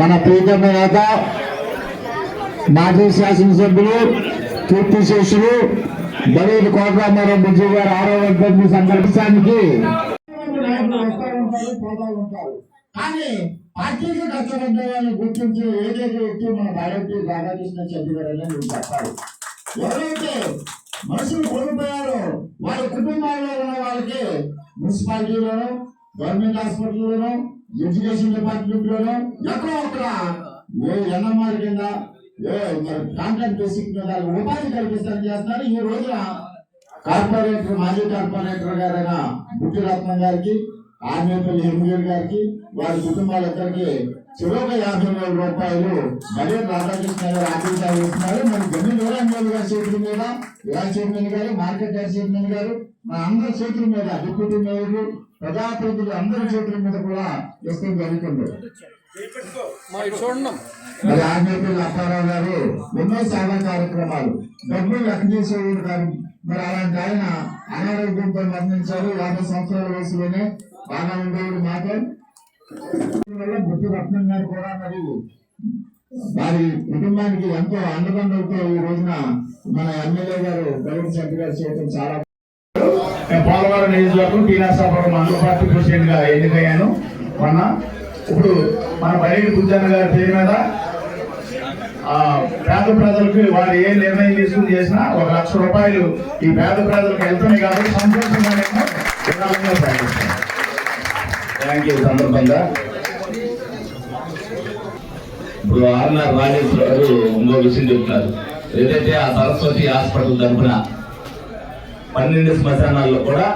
మన ప్రీతమ నేత మాజీ శాసనసభ్యులు కీర్తిశేషులు బడేరు కోటరామారావు బుజ్జి గారు 6వ వర్ధంతి సందర్భానికి కానీ పార్టీకి కష్టపడ్డ వాళ్ళని గుర్తించి ఏదైతే వ్యక్తి మన భారతీయ రాధాకృష్ణ చెడ్డి గారు అని చెప్పాలి. ఎవరైతే మనుషులు కోల్పోయారో వాళ్ళ కుటుంబాల్లో ఉన్న వాళ్ళకి మున్సిపాలిటీలోనూ గవర్నమెంట్ హాస్పిటల్లోనూ ఎడ్యుకేషన్ డిపార్ట్మెంట్ లోనూ ఎక్కడో అక్కడ ఎన్ఎంఆర్ కింద కాంట్రాక్ట్ బేసిక్ మీద ఉపాధి కల్పిస్తారని చేస్తున్నారు. ఈ రోజున కార్పొరేటర్ మాజీ కార్పొరేటర్ గారైన బుట్టి రత్నం గారికి, ఆర్మేపల్లి హెమ్గీర్ గారికి, వారి కుటుంబాలందరికీ చెరొక 50,000 రూపాయలు బడేరు రాధాకృష్ణ గారు ఆదేశాలు ఇస్తున్నారు. మరి గన్ని వీరాంజలి గారి చేతుల మీద, విరాజ్ చైర్మన్ గారు, మార్కెట్ గారి చైర్మన్ గారు, మన అందరి చేతుల మీద, డిప్యూటీ మేయర్లు, ప్రజాప్రతినిధులు అందరి చేతుల మీద కూడా ఇష్టం జరుగుతుంది. మరి ఆర్మేపల్లి అప్పారావు గారు ఎన్నో సేవా కార్యక్రమాలు, డబ్బులు లెక్క చేసేవారు గారు. మరి అలాంటి ఆయన అనారోగ్యంతో మరణించారు. 50 సంవత్సరాల వయసులోనే బాగా ఉండేవాడు. మాత్రం బుట్టి రత్నం గారు కూడా మరి వారి కుటుంబానికి ఎంతో అండదండలతో ఈ రోజున మన ఎమ్మెల్యే గారు బడేరు శంకర్ గారు చేయడం చాలా. పోలవరం నియోజకవర్గం టీనర్సాపురం మండల పార్టీ ప్రెసిడెంట్ గా ఎన్నికయ్యాను మొన్న. ఇప్పుడు మన బడేరు బుజ్జన్న గారి పేరు మీద పేద ప్రజలకు వారు ఏ నిర్ణయం తీసుకుని చేసినా 1 లక్ష రూపాయలు ఈ పేద ప్రజలకు వెళ్తున్నాయి కాబట్టి సంతోషంగా విధానంగా ప్రకటిస్తాను. Thank you. సందర్భంగా ఇప్పుడు ఆర్ఎన్ఆర్ రాజేశ్వర గారు ఇంకో విషయం చెప్తున్నారు. ఏదైతే ఆ సరస్వతి హాస్పిటల్ తరఫున 12 శ్మశానాల్లో కూడా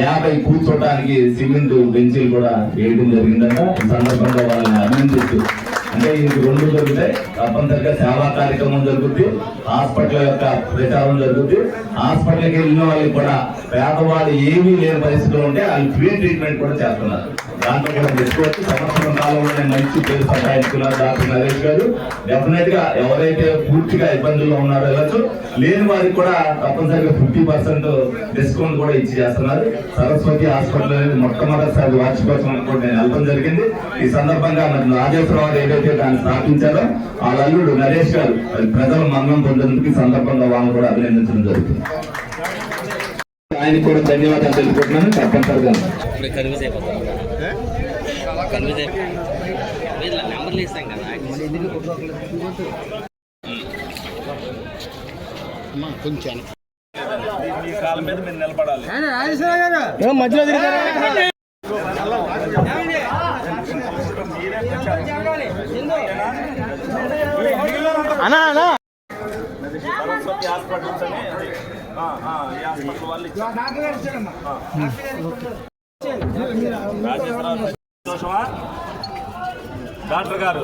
50 కూర్చోటానికి సిమెంట్ బెంచీలు కూడా వేయడం జరిగిందంట. ఈ సందర్భంగా వాళ్ళని అభినందిస్తూ, అంటే ఇందుకు 2 జరుగుతాయి. తప్పనిసరిగా సేవా కార్యక్రమం జరుగుతుంది, హాస్పిటల్ యొక్క ప్రచారం జరుగుతుంది. హాస్పిటల్కి వెళ్ళిన వాళ్ళకి కూడా పేదవాళ్ళు ఏమీ లేని పరిస్థితులు ఉంటే వాళ్ళు ఫ్రీ ట్రీట్మెంట్ కూడా చేస్తున్నారు. దాంట్లో కూడా తెచ్చుకోవచ్చు. సంవత్సరం కాలంలోనే మంచి పేరు సంపాదించుకున్నారు డాక్టర్ నరేష్ గారు. డెఫినెట్ గా ఎవరైతే పూర్తిగా ఇబ్బందుల్లో ఉన్నారో వెళ్ళచ్చు, లేని వారికి కూడా తప్పనిసరిగా 50% డిస్కౌంట్ కూడా ఇచ్చి చేస్తున్నారు. సరస్వతి హాస్పిటల్ అనేది మొట్టమొదటిసారి వార్షికోత్సవం కూడా నేను వెళ్ళడం జరిగింది. ఈ సందర్భంగా మరి రాజేశ్వరరావు గారు ఏదైతే దాన్ని స్థాపించారో వాళ్ళ అల్లుడు నరేష్ గారు ప్రజల మరణం పొందేందుకు ఈ సందర్భంగా వాళ్ళని కూడా అభినందించడం జరుగుతుంది. ఆయనకు కూడా ధన్యవాదాలు తెలుపుకుంటున్నాను. తప్పనిసరిగా కొంచెం కాలం మీద మీరు నిలబడాలి. మధ్యలో అన్నా సరస్వతి హాస్పిటల్స్ అని ఈ హాస్పిటల్ వాళ్ళు సంతోషమా డాక్టర్ గారు?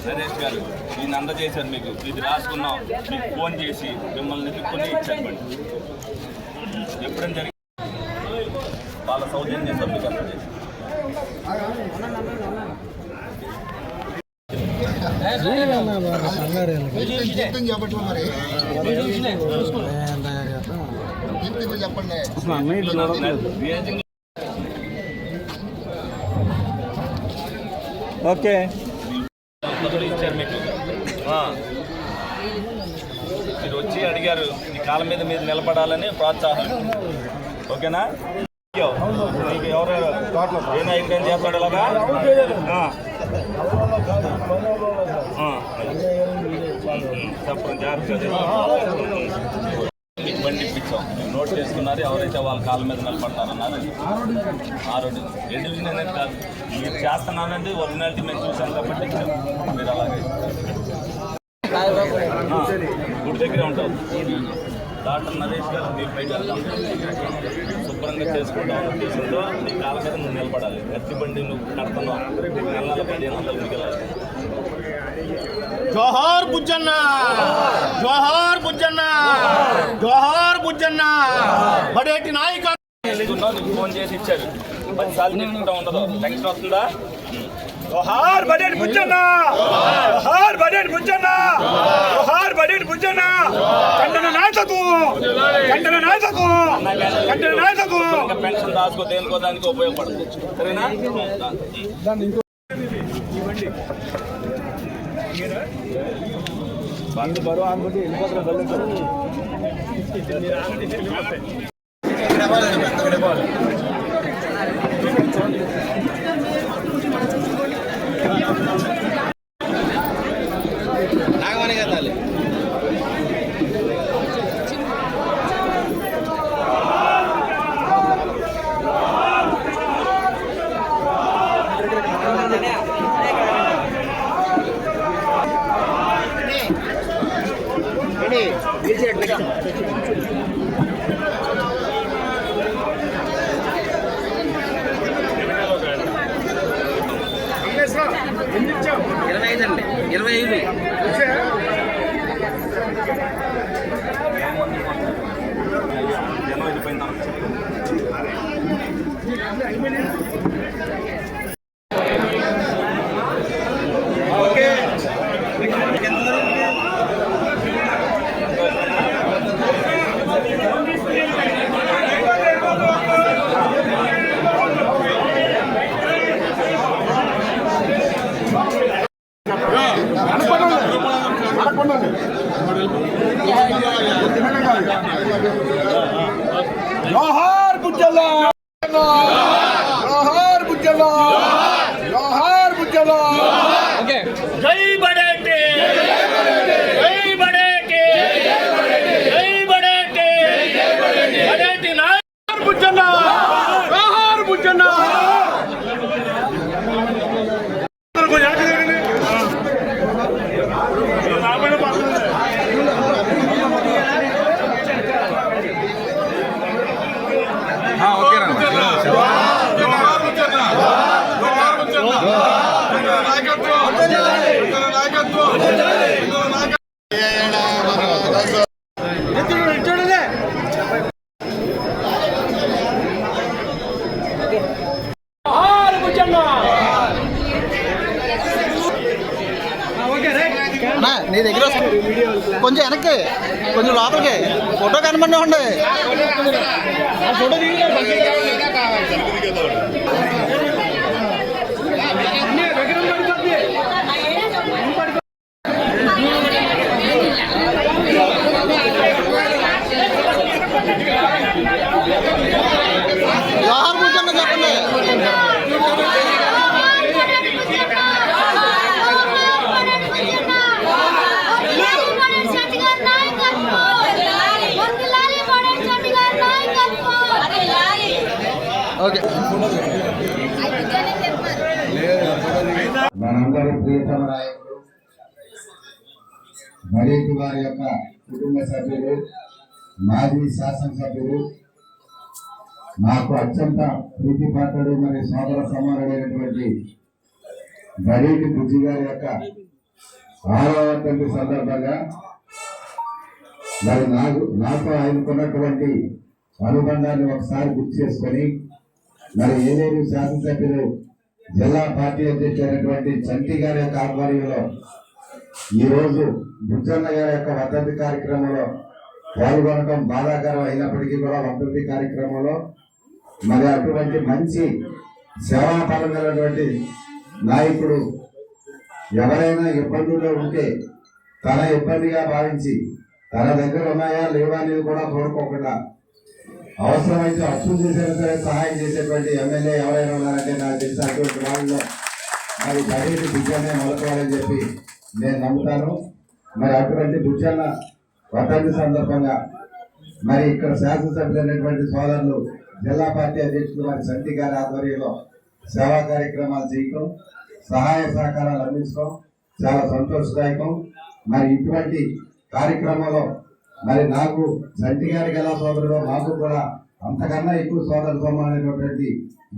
నరేష్ గారు దీన్ని అందజేశారు. మీకు ఇది రాసుకున్నాం, మీకు ఫోన్ చేసి మిమ్మల్ని ఎదుర్కొని ఇచ్చాను. ఎప్పుడైనా జరిగింది వాళ్ళ సౌజన్యంతో మీకు అందజేసి చెప్పండి. ఓకే ఇచ్చారు మీకు. మీరు వచ్చి అడిగారు, ఈ కాలం మీద మీరు నిలబడాలని ప్రోత్సాహం. ఓకేనా? నీకు ఎవరు ఏనా ఇక్కడ చేస్తాడు ఇలాగా చెప్పండి జాగ్రత్తగా బండి ఇప్పించాం నోట్ చేసుకున్నారు ఎవరైతే వాళ్ళ కాళ్ళ మీద నిలబడతారన్నారు ఆ రోడ్డు ఎడివిజన్ అనేది కాదు మీరు చేస్తున్నానంటే ఒరిజినాలిటీ మేము చూసాం కాబట్టి మీరు అలాగే గుడి దగ్గరే ఉంటాం డాక్టర్ నరేష్ గారు మీరు బయట శుభ్రంగా చేసుకుంటాం ఉద్దేశంతో నీ కాళ్ళ మీద నువ్వు నిలబడాలి గట్టి బండి నువ్వు కడుతున్నావు నెల 1500 మిగిలాలి జోహార్ బుజ్జన్న జోహార్ బుజ్జన్న జోహార్ బుజ్జన్న బడేటి నాయక ఫోన్ చేసి ఇచ్చారు 10 సార్లు తీసుకుంటా ఉండదు టెన్షన్ వస్తుందా జోహార్ బడేటి బుజ్జన్న జోహార్ బడేటి బుజ్జన్న జోహార్ బడేటి బుజ్జన్న కండన నాయకత్వం కండన నాయకత్వం కండన నాయకత్వం పెన్షన్ దాచుకో దేనికో దానికి ఉపయోగపడుతుంది సరేనా బండి బరువు అనుకుంటే వెళ్ళిపోతున్నా నాగమణి కదా ఇరవై ఐదు జనం వెళ్ళిపోయిందా జోహార్ బుజ్జన్న జోహార్ బుజ్జన్న జోహార్ బుజ్జన్న జై బడేటి జై బడేటి జై బడేటి బడేటి నాయకర్ బుజ్జన్న జోహార్ బుజ్జన్న నీ దగ్గర కొంచెం వెనక్కి కొంచెం లోపలికి ఫోటో కనబడి ఉండే ఫోటో జోహార్ బుజ్జన్న చెప్పండి మనందరి ప్రియతమ నాయకులు మరీకి వారి యొక్క కుటుంబ సభ్యులు మాజీ శాసనసభ్యులు నాకు అత్యంత ప్రీతిపాత్రుడు మరి సోదర సమానుడైనటువంటి మరీకి బుజ్జి గారి యొక్క 6వ వర్ధంతి సందర్భంగా మరి నాతో ఆయనకున్నటువంటి అనుబంధాన్ని ఒకసారి గుర్తు చేసుకొని మరి ఏలేరు శాసనసభ్యులు జిల్లా పార్టీ అధ్యక్షుడైనటువంటి చంటి గారి యొక్క ఆధ్వర్యంలో ఈరోజు బుజ్జన్న గారి యొక్క వర్ధంతి కార్యక్రమంలో పాల్గొనడం బాధాకరం అయినప్పటికీ కూడా వర్ధంతి కార్యక్రమంలో మరి అటువంటి మంచి సేవాపరమైనటువంటి నాయకుడు ఎవరైనా ఇబ్బందుల్లో ఉంటే తన ఇబ్బందిగా భావించి తన దగ్గర ఉన్నాయా లేవా అనేది కూడా కోరుకోకుండా అవసరమైతే అప్పులు చేసినా సరే సహాయం చేసేటువంటి ఎమ్మెల్యే ఎవరైనా ఉన్నారంటే నాకు తెలిసి అటువంటి వాళ్ళలో మరి పడేటి బుజ్జన్నే మొదలుకోవాలని చెప్పి నేను నమ్ముతాను. మరి అటువంటి బుజ్జన్న వర్ధంతి సందర్భంగా మరి ఇక్కడ శాసనసభ్యులైనటువంటి సోదరులు జిల్లా పార్టీ అధ్యక్షులు మరి సంటి గారి ఆధ్వర్యంలో సేవా కార్యక్రమాలు చేయటం, సహాయ సహకారాలు అందించడం చాలా సంతోషదాయకం. మరి ఇటువంటి కార్యక్రమంలో మరి నాకు సంటి గారికి ఎలా సోదరుడు, మాకు కూడా అంతకన్నా ఎక్కువ సోదర సమానమైనటువంటి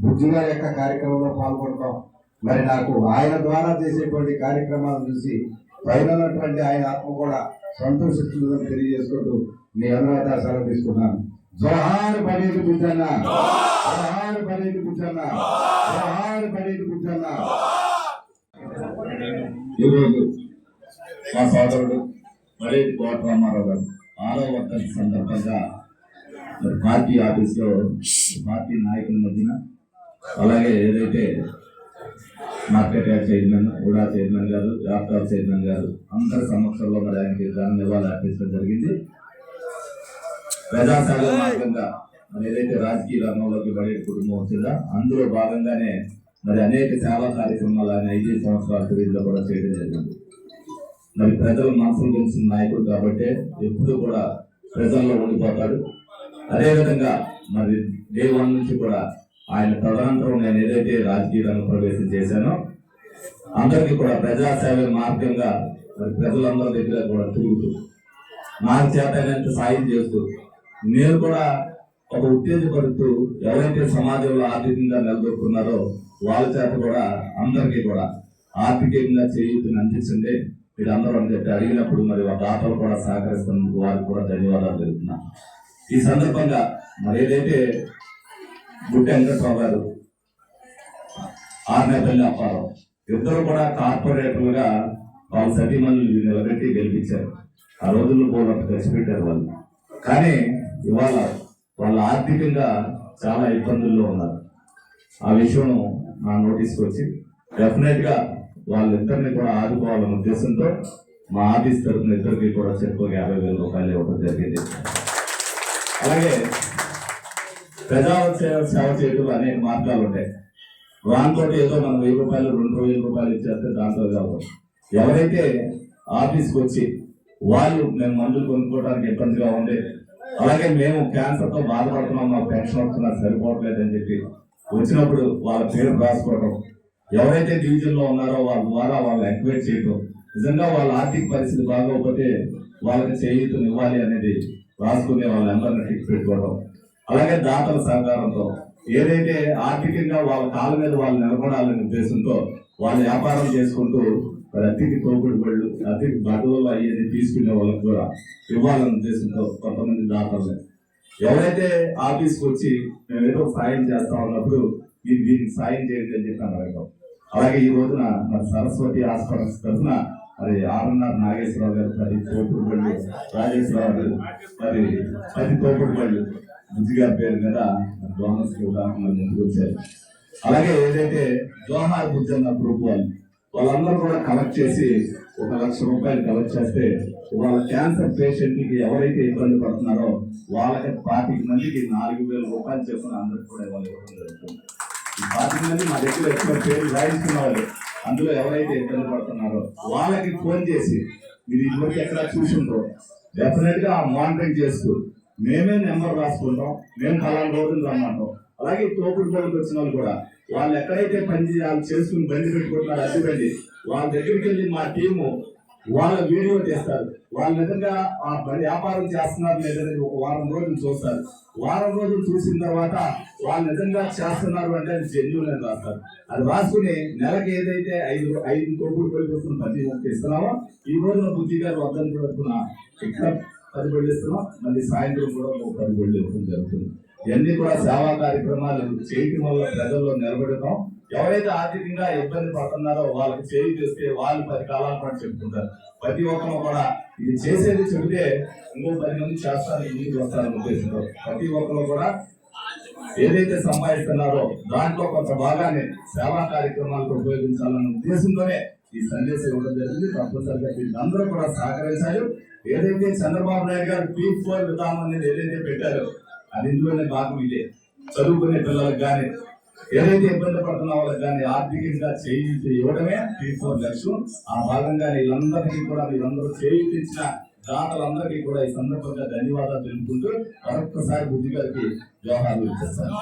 బుజ్జి గారి యొక్క కార్యక్రమంలో పాల్గొనడం మరి నాకు ఆయన ద్వారా చేసేటువంటి కార్యక్రమాలు చూసి పైన ఉన్నటువంటి ఆయన ఆత్మ కూడా సంతోషిస్తుందని తెలియజేసుకుంటూ మీ అందరూ సెలవు తీసుకున్నాను. జోహార్ పడేటి బుజ్జన్న, జోహార్ పడేటి బుజ్జన్న, జోహార్ పడేటి బుజ్జన్న. ఈరోజు మా సోదరుడు పడేటి కోట రామారావు గారు 6వ వర్ధంతి సందర్భంగా మరి పార్టీ ఆఫీస్లో పార్టీ నాయకుల మధ్యన అలాగే ఏదైతే మార్కెట్ యార్డ్ చైర్మన్, ఉడా చైర్మన్ గారు, యాప్టాప్ చైర్మన్ గారు అందరి సమక్షంలో మరి ఆయనకి నివాళులు అర్పించడం జరిగింది. ప్రజాసేవ మార్గంగా మరి ఏదైతే రాజకీయ రంగంలోకి పడేటి కుటుంబం వచ్చిందో అందులో భాగంగానే మరి అనేక సేవా కార్యక్రమాలు ఆయన 5 సంవత్సరాల పీరియడ్లో కూడా చేయడం జరిగింది. మరి ప్రజల మనసులు తెలిసిన నాయకుడు కాబట్టి ఎప్పుడూ కూడా ప్రజల్లో ఉండిపోతాడు. అదేవిధంగా మరి డే 1 నుంచి కూడా ఆయన తదనంతరం నేను ఏదైతే రాజకీయ రంగ ప్రవేశం చేశానో అందరికీ కూడా ప్రజాసేవ మార్గంగా మరి ప్రజలందరి దగ్గర కూడా తిరుగుతూ నాకు చేతనంత సాయం చేస్తూ నేను కూడా ఒక ఉత్తేజపడుతూ ఎవరైతే సమాజంలో ఆర్థికంగా నిలదొక్కున్నారో వాళ్ళ చేత కూడా అందరికీ కూడా ఆర్థికంగా చేయూతని అందించండి వీళ్ళందరూ అని చెప్పి అడిగినప్పుడు మరి ఆ దాతలు కూడా సహకరిస్తున్నందుకు వారికి కూడా ధన్యవాదాలు తెలుపుతున్నాను. ఈ సందర్భంగా మరి ఏదైతే గుడ్డ వెంకటరావు గారు, ఆర్నేపల్లి అప్పారావు ఇద్దరు కూడా కార్పొరేటర్లుగా వాళ్ళ సతీమణులు నిలబెట్టి గెలిపించారు. ఆ రోజుల్లో కూడా ఖర్చు పెట్టారు వాళ్ళు. కానీ ఇవాళ వాళ్ళు ఆర్థికంగా చాలా ఇబ్బందుల్లో ఉన్నారు. ఆ విషయం నా నోటీస్కి వచ్చి డెఫినెట్ గా వాళ్ళిద్దరిని కూడా ఆదుకోవాలన్న ఉద్దేశంతో మా ఆఫీస్ తరఫున ఇద్దరికి కూడా చెప్పుకు 50,000 రూపాయలు ఇవ్వడం జరిగింది. అలాగే సేవ చేయడం అనేక మార్గాలు ఉంటాయి. దాంతో ఏదో మనం 1,000 రూపాయలు 2,000 రూపాయలు ఇచ్చేస్తే దాంట్లో కాదు. ఎవరైతే ఆఫీస్కి వచ్చి వాళ్ళు మేము మందులు కొనుక్కోవడానికి ఇబ్బందిగా ఉంది, అలాగే మేము క్యాన్సర్తో బాధపడుతున్నాం, మాకు పెన్షన్ వస్తున్నా సరిపోవట్లేదు అని చెప్పి వచ్చినప్పుడు వాళ్ళ పేరు రాసుకోవడం, ఎవరైతే డివిజన్లో ఉన్నారో వాళ్ళ ద్వారా వాళ్ళు ఎంక్వైరీ చేయడం, నిజంగా వాళ్ళ ఆర్థిక పరిస్థితి బాగోకపోతే వాళ్ళకి చేయూతను ఇవ్వాలి అనేది రాసుకునే వాళ్ళ నెంబర్ని టిక్ పెట్టుకోవడం, అలాగే దాతల సహకారంతో ఏదైతే ఆర్థికంగా వాళ్ళ కాళ్ళ మీద వాళ్ళు నిలబడాలనే ఉద్దేశంతో వాళ్ళు వ్యాపారం చేసుకుంటూ అతికి తోపుడు బళ్ళు, అతికి బట్టలు అయ్యేది తీసుకునే వాళ్ళకి కూడా ఇవ్వాలనే ఉద్దేశంతో కొంతమంది దాతలు ఎవరైతే ఆఫీస్కి వచ్చి మేము ఏదో సాయం చేస్తా ఉన్నప్పుడు దీనికి సాయం చేయండి అని చెప్పి అడగడం. అలాగే ఈ రోజున మరి సరస్వతి హాస్పిటల్స్ తరఫున మరి ఆర్ఎన్ఆర్ నాగేశ్వరరావు గారు 10 తోపుడు బళ్ళు, రాజేశ్వరరావు గారు మరి 10 తోపుడు బళ్ళు బుజ్జి గారి పేరు మీద బోనస్ ఉదాహరణ ముందుకు వచ్చారు. అలాగే ఏదైతే జోహార్ బుజ్జన్న గ్రూప్ వాళ్ళందరూ కూడా కలెక్ట్ చేసి 1,00,000 రూపాయలు కలెక్ట్ చేస్తే వాళ్ళ క్యాన్సర్ పేషెంట్కి ఎవరైతే ఇబ్బంది పడుతున్నారో వాళ్ళకి 25 మందికి 4,000 రూపాయలు చెప్పిన అందరికి కూడా ఇవ్వడం జరుగుతుంది. ఈ 25 మంది మా దగ్గర ఎక్కువ పేరు రాయించుకున్న వాళ్ళు అందులో ఎవరైతే ఇబ్బంది పడుతున్నారో వాళ్ళకి ఫోన్ చేసి మీరు ఇదివరకు ఎక్కడ చూసిండ్రో డెఫినెట్ గా మానిటరింగ్ చేస్తూ మేమే నెంబర్ రాసుకుంటాం, మేము ఫలానా రోజులు రమ్మంటాం. అలాగే తోపుడు బళ్ళకి వచ్చిన వాళ్ళు కూడా వాళ్ళు ఎక్కడైతే పని చేయాలి చేసుకుని బండి పెట్టుకుంటున్నారు అద్దె బండి, వాళ్ళ దగ్గరికి వెళ్ళి మా టీము వాళ్ళ వీడియో తీస్తారు. వాళ్ళు నిజంగా ఆ వ్యాపారం చేస్తున్నారు లేదని ఒక వారం రోజులు చూస్తారు. వారం రోజులు చూసిన తర్వాత వాళ్ళు నిజంగా చేస్తున్నారు అంటే అది జెన్యూన్ అని రాస్తారు. అది రాసుకుని నెలకి ఏదైతే 5 తోపుడు బళ్ళు వస్తున్న ప్రతి ఒక్కరికి ఇస్తున్నామో ఈ రోజున బుద్ధి గారు వద్దని వస్తున్న ఇక్కడ 10 బళ్ళు ఇస్తున్నాం, మళ్ళీ సాయంత్రం కూడా 10 బళ్ళు ఇవ్వడం జరుగుతుంది. ఇవన్నీ కూడా సేవా కార్యక్రమాలు చేయటం వల్ల ప్రజల్లో నిలబెడతాం. ఎవరైతే ఆర్థికంగా ఇబ్బంది పడుతున్నారో వాళ్ళకి చేయి చేస్తే వాళ్ళు 10 కాలాల పాటు చెప్పుకుంటారు. ప్రతి ఒక్కరు కూడా ఇది చేసేది చెబితే ఇంకో 10 మంది చేస్తారు, ఇంటికి వస్తారని ఉద్దేశంతో ప్రతి ఒక్కరు కూడా ఏదైతే సంపాదిస్తున్నారో దాంట్లో కొంత భాగాన్ని సేవా కార్యక్రమాలకు ఉపయోగించాలన్న ఉద్దేశంతోనే ఈ సందేశం ఇవ్వడం జరిగింది. తప్పనిసరిగా అందరూ కూడా సహకరించాలి. ఏదైతే చంద్రబాబు నాయుడు గారు P4 విధానం అనేది ఏదైతే పెట్టారో అది ఇందులోనే భాగం ఇదే. చదువుకునే పిల్లలకు కానీ ఏదైతే ఇబ్బంది పడుతున్న వాళ్ళకి కానీ ఆర్థికంగా చేయూతి ఇవ్వడమే 3-4 లక్షలు. ఆ భాగంగా వీళ్ళందరికీ కూడా మీరందరూ చేయూతి ఇచ్చిన దాతలందరికీ కూడా ఈ సందర్భంగా ధన్యవాదాలు తెలుపుకుంటూ మరొక్కసారి బుద్ధి గారికి జోహార్లు ఇచ్చేస్తాను.